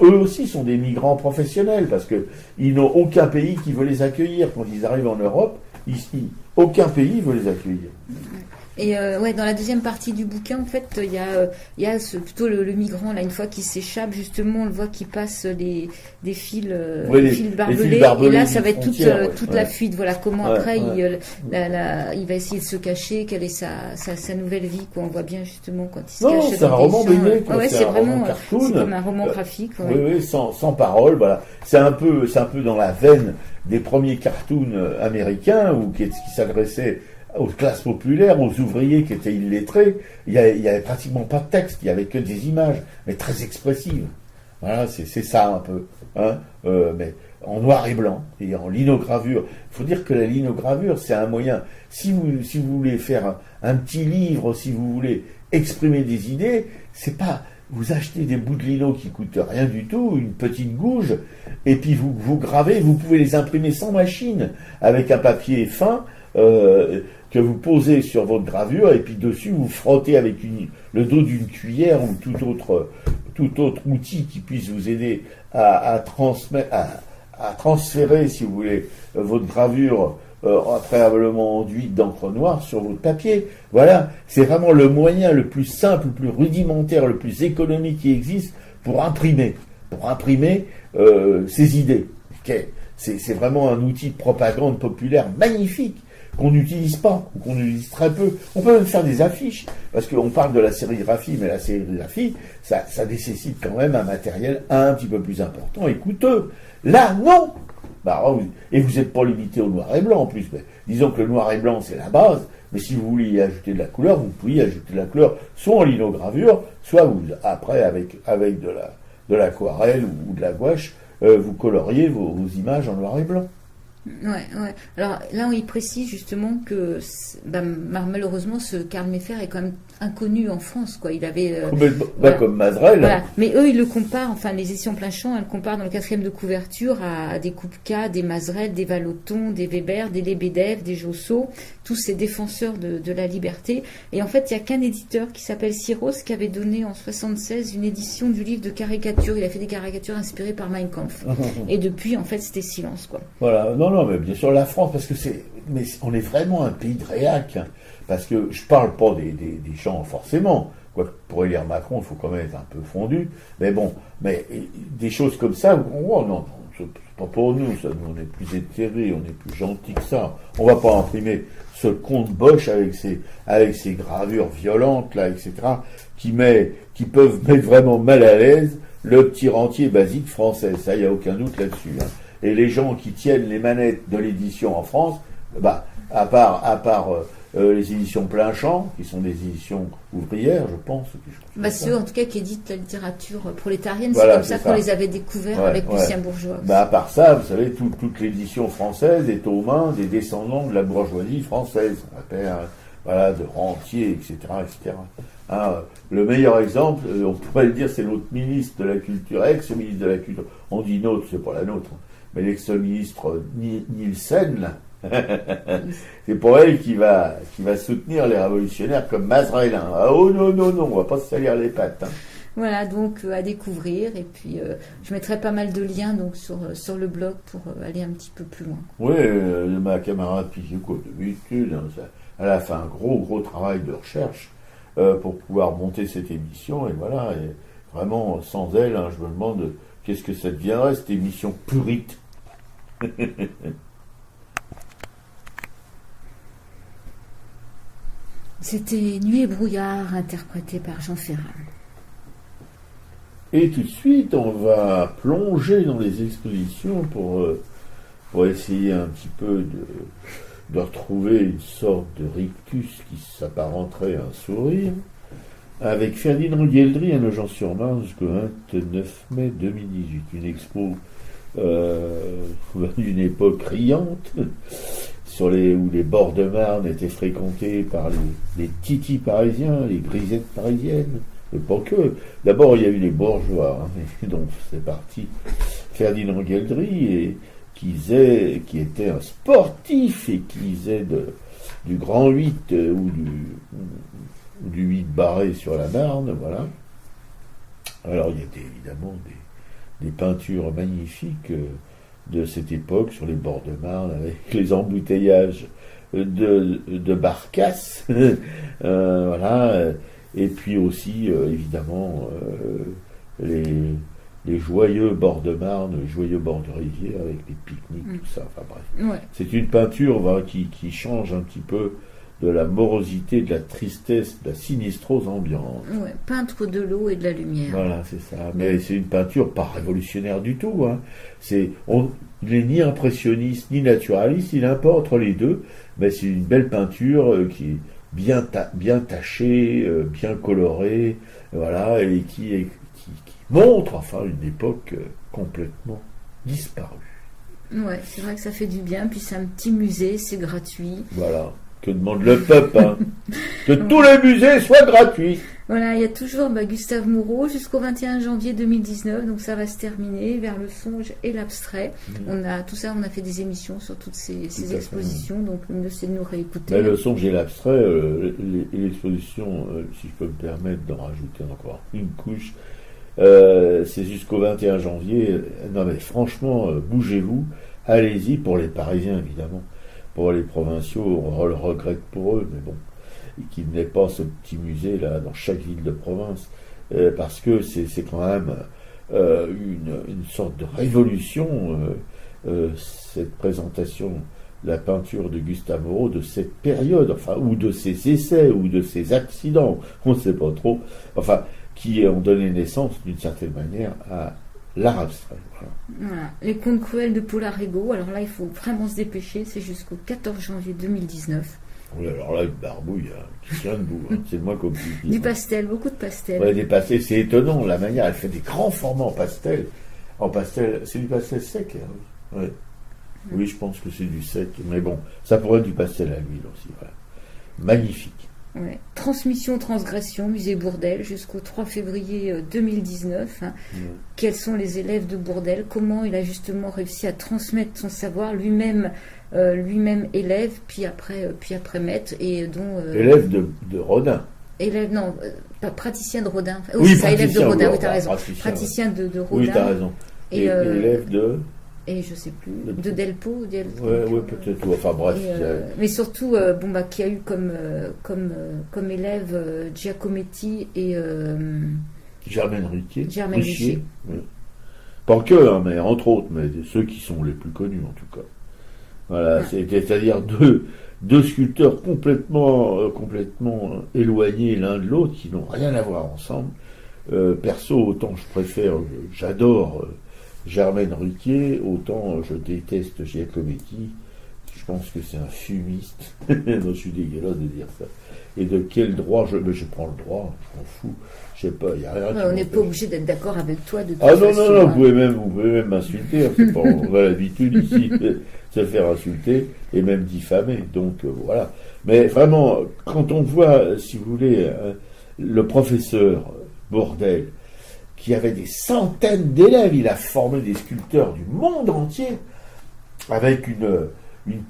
eux aussi sont des migrants professionnels, parce que ils n'ont aucun pays qui veut les accueillir. Quand ils arrivent en Europe, aucun pays veut les accueillir. Et dans la deuxième partie du bouquin, en fait, il y a plutôt le migrant, là, une fois qu'il s'échappe, justement, on le voit qu'il passe des fils, les fils barbelés, et là, ça va être toute la fuite. Voilà comment après il va essayer de se cacher, quelle est sa nouvelle vie, quoi. On voit bien justement quand il se cache. C'est un roman BD, c'est vraiment cartoon. C'est comme un roman graphique. Oui, sans parole, voilà. C'est un peu dans la veine des premiers cartoons américains qui s'adressaient aux classes populaires, aux ouvriers qui étaient illettrés. Il y avait pratiquement pas de texte, il y avait que des images, mais très expressives. Voilà, c'est ça un peu, hein, mais en noir et blanc et en linogravure. Il faut dire que la linogravure, c'est un moyen. Si vous voulez faire un petit livre, si vous voulez exprimer des idées, c'est pas vous achetez des bouts de lino qui coûtent rien du tout, une petite gouge, et puis vous gravez, vous pouvez les imprimer sans machine, avec un papier fin, que vous posez sur votre gravure, et puis dessus vous frottez avec le dos d'une cuillère ou tout autre outil qui puisse vous aider à transférer, si vous voulez, votre gravure préalablement enduite d'encre noire sur votre papier. Voilà, c'est vraiment le moyen le plus simple, le plus rudimentaire, le plus économique qui existe pour imprimer ses idées. C'est vraiment un outil de propagande populaire magnifique qu'on n'utilise pas, ou qu'on utilise très peu. On peut même faire des affiches, parce qu'on parle de la sérigraphie, mais la sérigraphie, ça nécessite quand même un matériel un petit peu plus important et coûteux. Là, non. Et vous n'êtes pas limité au noir et blanc en plus. Mais disons que le noir et blanc, c'est la base, mais si vous voulez y ajouter de la couleur, vous pouvez y ajouter de la couleur, soit en linogravure, soit après avec de l'aquarelle ou de la gouache, vous coloriez vos images en noir et blanc. Ouais. Alors là, il précise justement que malheureusement, ce Karl Mayfair est quand même inconnu en France, quoi. Il avait comme Mazrel. Voilà. Mais eux, ils le comparent. Enfin, les éditions Plein Champ, elles le comparent dans le 4e de couverture à des Kupka, des Mazrel, des Vallotton, des Weber, des Lebedev, des Josso, tous ces défenseurs de la liberté. Et en fait, il n'y a qu'un éditeur qui s'appelle Syros qui avait donné en 76 une édition du livre de caricatures. Il a fait des caricatures inspirées par Mein Kampf. Et depuis, en fait, c'était silence, quoi. Voilà. Non, mais bien sûr, la France, parce que mais on est vraiment un pays de réac, hein, parce que je parle pas des gens forcément, quoique pour élire Macron, il faut quand même être un peu fondu, mais bon, mais des choses comme ça, non, c'est pas pour nous, ça, nous, on est plus éthérés, on est plus gentils que ça, on va pas imprimer ce comte Bosch avec ses gravures violentes, là, etc., qui peuvent mettre vraiment mal à l'aise le petit rentier basique français, ça, il n'y a aucun doute là-dessus, hein. Et les gens qui tiennent les manettes de l'édition en France, à part les éditions Plein Champ, qui sont des éditions ouvrières, je pense. Ceux, en tout cas, qui éditent la littérature prolétarienne, voilà, c'est comme ça qu'on les avait découverts avec Lucien Bourgeois. À part ça, vous savez, toute l'édition française est aux mains des descendants de la bourgeoisie française. On appelle, de rentiers, etc., etc. Le meilleur exemple, on pourrait le dire, c'est notre ministre de la Culture, ex-ministre de la Culture. On dit nôtre, c'est pas la nôtre. Mais l'ex-ministre Nielsen, c'est pour elle qui va soutenir les révolutionnaires comme Mazrel. Oh non, on va pas se salir les pattes. Hein. Voilà, donc à découvrir. Et puis, je mettrai pas mal de liens donc sur le blog pour aller un petit peu plus loin. Oui, ma camarade Pichico, d'habitude, elle a fait un gros travail de recherche pour pouvoir monter cette émission. Et voilà, et vraiment, sans elle, je me demande qu'est-ce que ça deviendrait, cette émission purite. C'était Nuit et brouillard, interprété par Jean Ferrat. Et tout de suite, on va plonger dans les expositions pour essayer un petit peu de retrouver une sorte de rictus qui s'apparenterait à un sourire, avec Ferdinand Gueldry à Nogent-sur-Marne jusqu'au 29 mai 2018. Une expo d'une époque riante, où les bords de Marne étaient fréquentés par les titis parisiens, les grisettes parisiennes, et pas que. D'abord, il y a eu les bourgeois, mais donc c'est parti. Ferdinand Gueldry, et qui était un sportif et qui faisait du grand 8 ou du 8 barré sur la Marne, voilà. Alors il y a évidemment des peintures magnifiques de cette époque sur les bords de Marne avec les embouteillages de barcasses, voilà, et puis aussi évidemment les joyeux bords de Marne, les joyeux bords de rivière avec les pique-niques, tout ça, enfin bref. Ouais. C'est une peinture voilà, qui change un petit peu de la morosité, de la tristesse, de la sinistrose ambiante. Ouais, peintre de l'eau et de la lumière. Voilà, c'est ça. Mais c'est une peinture pas révolutionnaire du tout. Hein. Il n'est ni impressionniste, ni naturaliste, il est un peu entre les deux, mais c'est une belle peinture qui est bien tachée, bien colorée, voilà, et qui montre enfin une époque complètement disparue. Ouais, c'est vrai que ça fait du bien, puis c'est un petit musée, c'est gratuit. Voilà. Que demande le peuple, hein. Que tous les musées soient gratuits. Voilà, il y a toujours Gustave Moreau jusqu'au 21 janvier 2019, donc ça va se terminer vers le songe et l'abstrait. On a fait des émissions sur toutes ces expositions, donc le mieux c'est de nous réécouter. Mais le songe et l'abstrait, l'exposition, si je peux me permettre d'en rajouter encore une couche, c'est jusqu'au 21 janvier. Non mais franchement, bougez-vous, allez-y pour les Parisiens évidemment. Pour les provinciaux, on le regrette pour eux, mais bon, qu'il n'ait pas ce petit musée là dans chaque ville de province, parce que c'est quand même une sorte de révolution, cette présentation de la peinture de Gustave Moreau de cette période, enfin, ou de ses essais, ou de ses accidents, on ne sait pas trop, enfin, qui ont donné naissance d'une certaine manière à l'art abstrait. Voilà. Les contes cruels de Paul Arrigo. Alors là, il faut vraiment se dépêcher. C'est jusqu'au 14 janvier 2019. Oui, alors là, une barbouille qui tient debout. Hein. C'est moins compliqué. Du pastel, beaucoup de pastel. Ouais, des pastels, c'est étonnant la manière. Elle fait des grands formats en pastel. En pastel, c'est du pastel sec. Hein, oui. Ouais. Oui, je pense que c'est du sec. Mais bon, ça pourrait être du pastel à l'huile aussi. Voilà. Magnifique. Ouais. Transmission, transgression, musée Bourdelle, jusqu'au 3 février 2019. Quels sont les élèves de Bourdelle? Comment il a justement réussi à transmettre son savoir lui-même élève, puis après maître, et dont élève de Rodin. Élève, non, pas praticien de Rodin. Oui, c'est ça, élève de Rodin. Oui, t'as raison. Praticien de Rodin. Oui, t'as raison. Et élève de. Et je sais plus, de Delpo. Oui, peut-être. Enfin bref. Mais surtout, qui a eu comme élève Giacometti et Germaine Riquier. Oui. Pas que, hein, mais entre autres, mais ceux qui sont les plus connus en tout cas. Voilà, c'est-à-dire deux sculpteurs complètement éloignés l'un de l'autre, qui n'ont rien à voir ensemble. Perso, autant j'adore Germaine Riquier, autant je déteste Giacometti. Je pense que c'est un fumiste. Non, je suis dégueulasse de dire ça. Et de quel droit je prends le droit, je m'en fous. Je sais pas, il n'y a rien. On n'est pas obligé d'être d'accord avec toi de toute façon. Non, vous pouvez même m'insulter. Hein, c'est pas, on a l'habitude ici de se faire insulter et même diffamer. Donc voilà. Mais vraiment, quand on voit, si vous voulez, le professeur Bourdelle, qui avait des centaines d'élèves, il a formé des sculpteurs du monde entier, avec une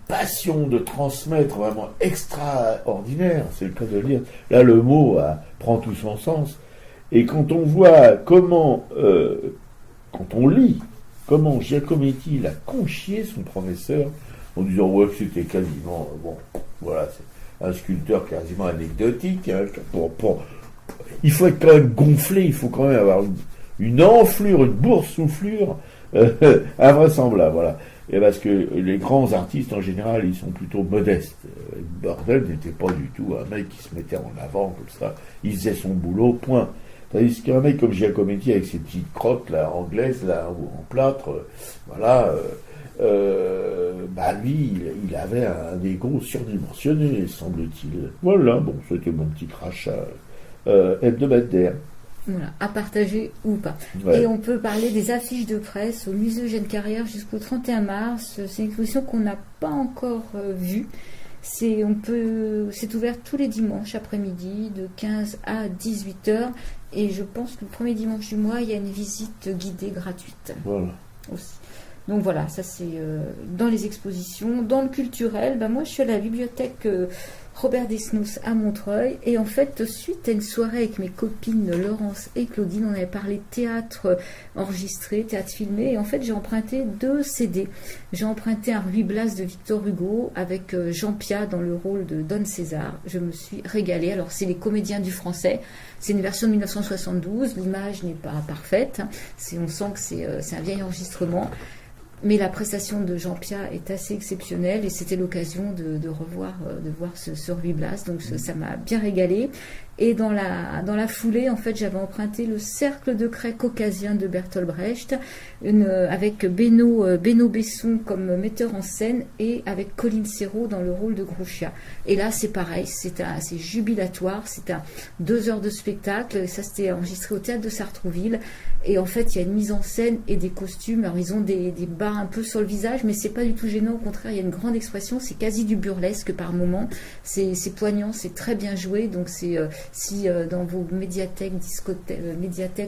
passion de transmettre vraiment extraordinaire, c'est le cas de le dire. Là, le mot prend tout son sens. Et quand on voit quand on lit comment Giacometti a conchié son professeur, en disant que c'était quasiment, voilà, c'est un sculpteur quasiment anecdotique, hein, il faut être quand même gonflé, il faut quand même avoir une enflure, une boursouflure invraisemblable, voilà. Et parce que les grands artistes, en général, ils sont plutôt modestes. Bourdelle n'était pas du tout un mec qui se mettait en avant comme ça. Il faisait son boulot, point. Tandis qu'un mec comme Giacometti, avec ses petites crottes là, anglaises, là, ou en plâtre, voilà, lui, il avait un ego surdimensionné, semble-t-il. Voilà, c'était mon petit crachat hebdomadaire. Voilà, à partager ou pas. Ouais. Et on peut parler des affiches de presse au musée Eugène Carrière jusqu'au 31 mars. C'est une exposition qu'on n'a pas encore vue. C'est ouvert tous les dimanches après-midi de 15 à 18h. Et je pense que le premier dimanche du mois, il y a une visite guidée gratuite. Voilà. aussi. Donc voilà, ça c'est dans les expositions. Dans le culturel, moi je suis à la bibliothèque Robert Desnos à Montreuil, et en fait suite à une soirée avec mes copines Laurence et Claudine, on avait parlé de théâtre enregistré, théâtre filmé, et en fait j'ai emprunté 2 CD. J'ai emprunté un Ruy Blas de Victor Hugo avec Jean Piat dans le rôle de Don César. Je me suis régalée. Alors c'est les comédiens du français, c'est une version de 1972, l'image n'est pas parfaite, on sent que c'est un vieil enregistrement. Mais la prestation de Jean Piat est assez exceptionnelle, et c'était l'occasion de voir ce Ruy Blas, donc ça m'a bien régalé. Et dans la foulée, en fait, j'avais emprunté le Cercle de craie caucasien de Bertolt Brecht, avec Beno Besson comme metteur en scène, et avec Colin Serrault dans le rôle de Grouchy. Et là, c'est pareil, c'est jubilatoire, c'est 2 heures de spectacle, et ça c'était enregistré au théâtre de Sartrouville. Et en fait, il y a une mise en scène et des costumes. Alors, ils ont des barres un peu sur le visage, mais c'est pas du tout gênant. Au contraire, il y a une grande expression. C'est quasi du burlesque par moment. C'est poignant, c'est très bien joué. Donc, si dans vos médiathèques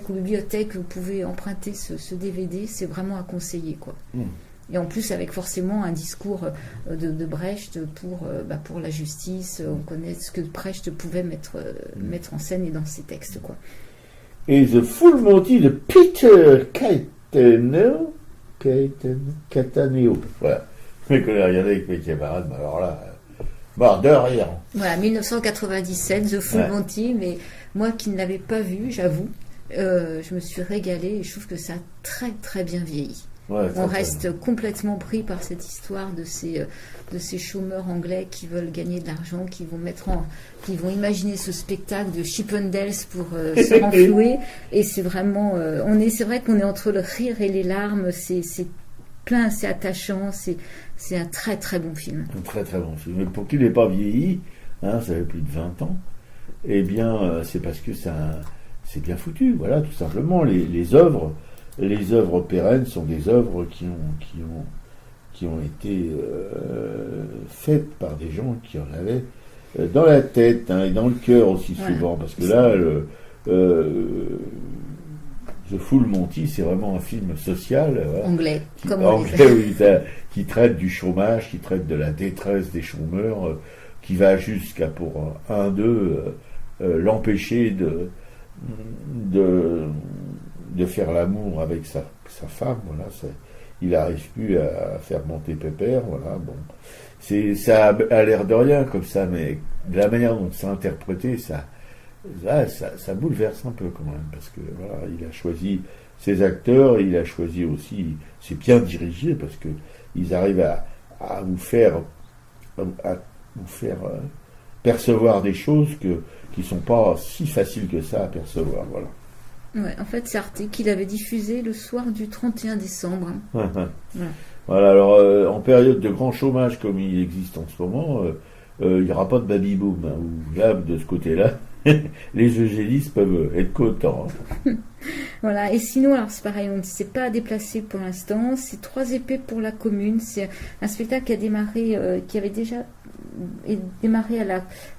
ou bibliothèques, vous pouvez emprunter ce DVD, c'est vraiment à conseiller, quoi. Et en plus, avec forcément un discours de Brecht pour la justice. On connaît ce que Brecht pouvait mettre en scène et dans ses textes, quoi. Et The Full Monty de Peter Cataneo. Voilà. Je me connais rien avec mes camarades, mais alors là, barre de rien. Voilà, 1997, The Full Monty, mais moi qui ne l'avais pas vu, j'avoue, je me suis régalée, et je trouve que ça a très très bien vieilli. Ouais, on reste complètement pris par cette histoire de ces chômeurs anglais qui veulent gagner de l'argent, qui vont imaginer ce spectacle de Chippendales pour se renflouer. Et c'est vraiment, c'est vrai qu'on est entre le rire et les larmes. C'est plein, c'est attachant. C'est un très très bon film. Un très très bon film. Mais pour qu'il n'ait pas vieilli, ça fait plus de 20 ans. Eh bien, c'est parce que c'est bien foutu. Voilà, tout simplement. Les œuvres pérennes sont des œuvres qui ont été faites par des gens qui en avaient dans la tête, et dans le cœur aussi souvent, parce que là, The Full Monty, c'est vraiment un film social. Anglais, qui traite du chômage, qui traite de la détresse des chômeurs, qui va jusqu'à, pour un d'eux, l'empêcher de faire l'amour avec sa femme, voilà, il n'arrive plus à faire monter Pépère, voilà, bon. Ça a l'air de rien comme ça, mais de la manière dont c'est interprété, ça bouleverse un peu quand même, parce que voilà, il a choisi ses acteurs, et il a choisi aussi, c'est bien dirigé, parce que ils arrivent à vous faire percevoir des choses qui sont pas si faciles que ça à percevoir, voilà. Ouais, en fait, c'est Arte qui l'avait diffusé le soir du 31 décembre. Voilà, alors en période de grand chômage comme il existe en ce moment, il n'y aura pas de baby-boom, ou là, de ce côté-là, les eugénistes peuvent être contents. Voilà, et sinon, alors c'est pareil, on ne s'est pas déplacé pour l'instant, c'est 3 épées pour la commune, c'est un spectacle qui avait déjà démarré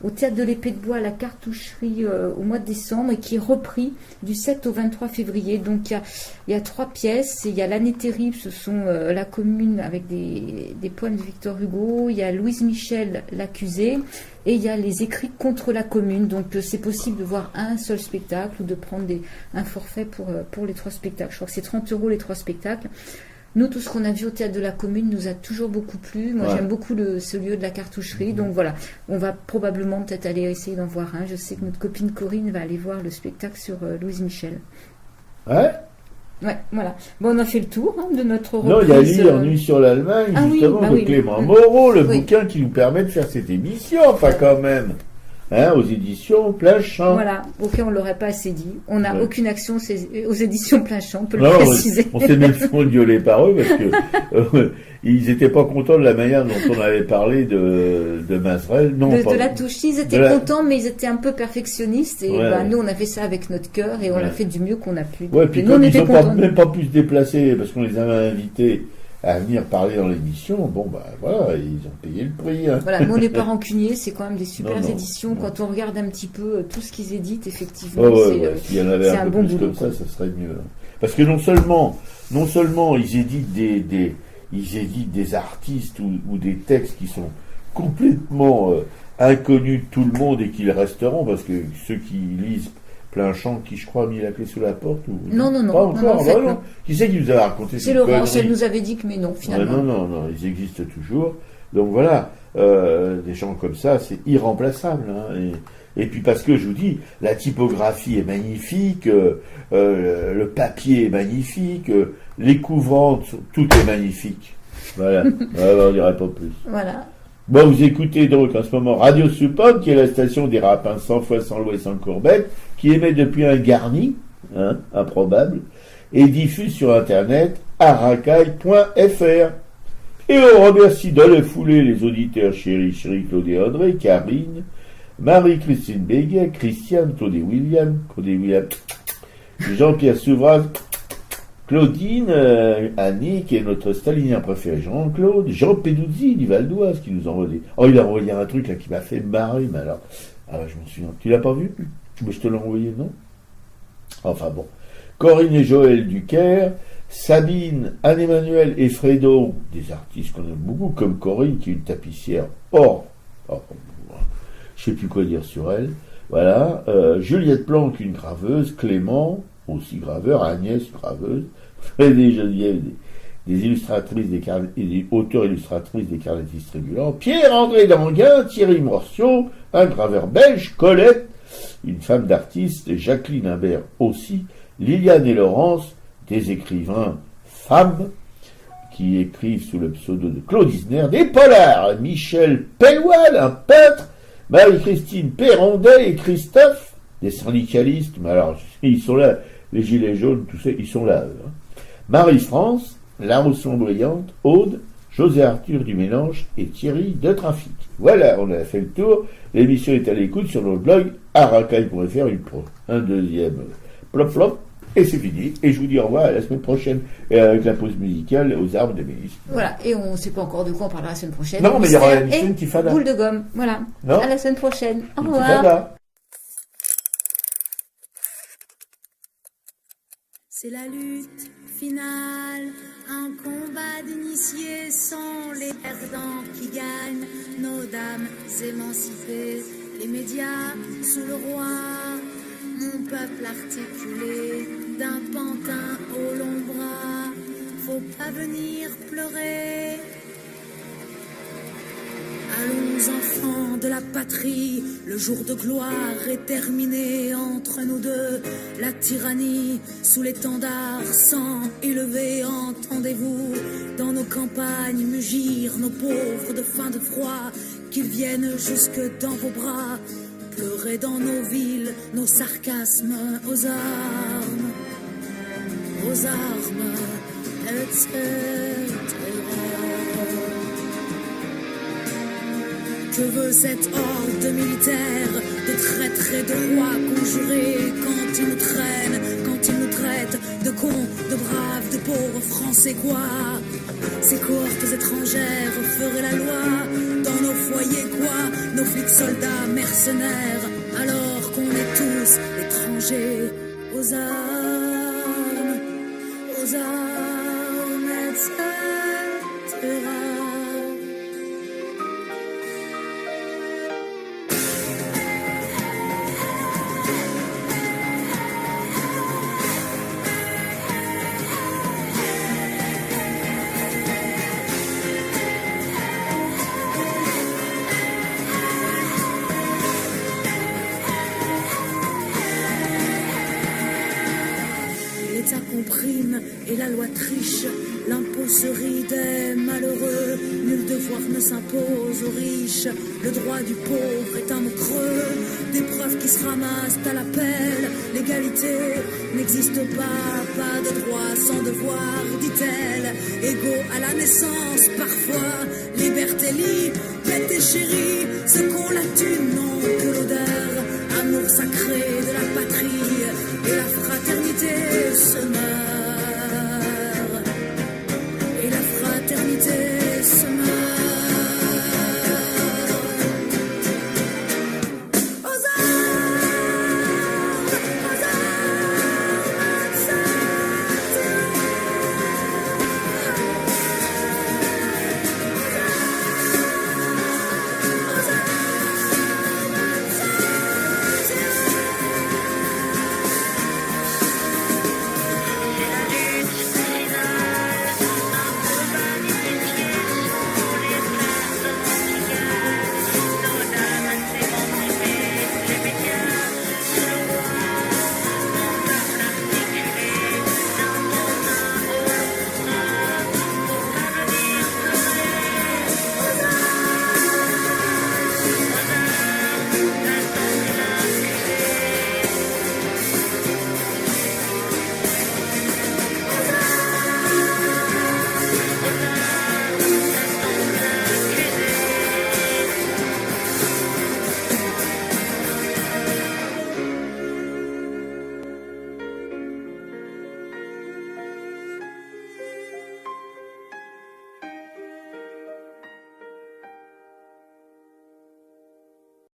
au théâtre de l'Épée de Bois à la Cartoucherie au mois de décembre, et qui est repris du 7 au 23 février. Donc il y a 3 pièces, il y a L'année terrible, ce sont la commune avec des poèmes de Victor Hugo, il y a Louise Michel, l'accusée, et il y a les écrits contre la commune. Donc c'est possible de voir un seul spectacle ou de prendre un forfait pour les 3 spectacles. Je crois que c'est 30 € les 3 spectacles. Nous, tout ce qu'on a vu au théâtre de la commune nous a toujours beaucoup plu. Moi, j'aime beaucoup ce lieu de la cartoucherie. Donc voilà, on va probablement peut-être aller essayer d'en voir un. Je sais que notre copine Corinne va aller voir le spectacle sur Louise Michel. Ouais, voilà. Bon, on a fait le tour de notre reprise. Non, il y a Lire Nuit sur l'Allemagne, justement, de Clément Moreau, le bouquin qui nous permet de faire cette émission, enfin quand même. Aux éditions Plein Champ. Voilà, ok, on ne l'aurait pas assez dit. On n'a aucune action aux éditions Plein Champ, on peut le préciser. On s'est même fait gueuler par eux, parce que ils n'étaient pas contents de la manière dont on avait parlé de Mazerel. De la touche, ils étaient contents, mais ils étaient un peu perfectionnistes. Et nous, on a fait ça avec notre cœur, et on l'a fait du mieux qu'on a pu. Ouais, puis comme ils n'ont même pas pu se déplacer, parce qu'on les avait invités à venir parler dans l'émission, voilà, ils ont payé le prix. Voilà, mais on n'est pas rancunier, c'est quand même des super éditions. Quand on regarde un petit peu tout ce qu'ils éditent, effectivement, s'il y en avait un peu bon plus boulot, comme ça serait mieux. Parce que non seulement ils éditent des artistes ou des textes qui sont complètement inconnus de tout le monde et qui le resteront, parce que ceux qui lisent plein champ, qui je crois a mis la clé sous la porte ou... Non, Pas encore, en fait, non. non. Qui c'est qui nous a raconté C'est cette Laurence, connerie? elle nous avait dit que mais non, finalement. Non, ils existent toujours. Donc voilà, des gens comme ça, c'est irremplaçable. Hein, et puis parce que je vous dis, la typographie est magnifique, le papier est magnifique, les couvrantes, tout est magnifique. Voilà, on dirait pas plus. Voilà. Bon, vous écoutez donc en ce moment Radio Soupone, qui est la station des rapins sans foi, sans loi et sans courbette, qui émet depuis un garni, improbable, et diffuse sur Internet aracaille.fr. Et on remercie dans la foulée les auditeurs chéri Claude et André, Karine, Marie-Christine Béguet, Christiane, Claude et William, Jean-Pierre Souvraz, Claudine, Annick et notre stalinien préféré Jean-Claude, Jean Peduzzi du Val d'Oise qui nous envoie des... Oh, il a envoyé un truc là qui m'a fait marrer, mais alors... Ah je m'en souviens. Tu l'as pas vu? Mais je te l'ai envoyé, non? Enfin bon. Corinne et Joël Ducaire, Sabine, Anne-Emmanuel et Fredo, des artistes qu'on aime beaucoup, comme Corinne qui est une tapissière je sais plus quoi dire sur elle. Voilà. Juliette Planck, une graveuse, Clément, aussi graveur, Agnès, graveuse, Frédéric Geneviève, des illustratrices et des auteurs illustratrices des carnétistes régulants, Pierre-André Danguin, Thierry Morciot, un graveur belge, Colette, une femme d'artiste, Jacqueline Imbert aussi, Liliane et Laurence, des écrivains femmes qui écrivent sous le pseudo de Claude Isner, des polars, Michel Pelloual, un peintre, Marie-Christine Perrondet et Christophe, des syndicalistes, mais alors ils sont là, les gilets jaunes, tout ça, ils sont là, eux. Marie-France, La Rousson Brillante, Aude, José Arthur du Mélange et Thierry de Trafic. Voilà, on a fait le tour. L'émission est à l'écoute sur notre blog aracaille.fr, un deuxième plop plop, et c'est fini. Et je vous dis au revoir à la semaine prochaine avec la pause musicale aux arbres de Mélis. Voilà, et on ne sait pas encore de quoi on parlera la semaine prochaine. Non, mais il y aura une Tifada. Boule de gomme, voilà. Non, à la semaine prochaine. Au revoir. Tifada. C'est la lutte finale, un combat d'initiés sont les perdants qui gagnent, nos dames émancipées, les médias sous le roi, mon peuple articulé, d'un pantin au long bras, faut pas venir pleurer. Allons enfants de la patrie, le jour de gloire est terminé entre nous deux. La tyrannie sous l'étendard sang élevé, entendez-vous dans nos campagnes mugir nos pauvres de faim, de froid, qu'ils viennent jusque dans vos bras, pleurer dans nos villes, nos sarcasmes aux armes, etc. Que veut cette horde militaire de traîtres et de rois conjurés quand ils nous traînent, quand ils nous traitent de cons, de braves, de pauvres français quoi? Ces cohortes étrangères feraient la loi dans nos foyers quoi? Nos flics soldats mercenaires alors qu'on est tous étrangers aux armes, etc. Et la loi triche, l'impôt se rit des malheureux, nul devoir ne s'impose aux riches, le droit du pauvre est un mot creux, des preuves qui se ramassent à l'appel, l'égalité n'existe pas de droit sans devoir, dit-elle, égaux à la naissance parfois, liberté, liberté chérie,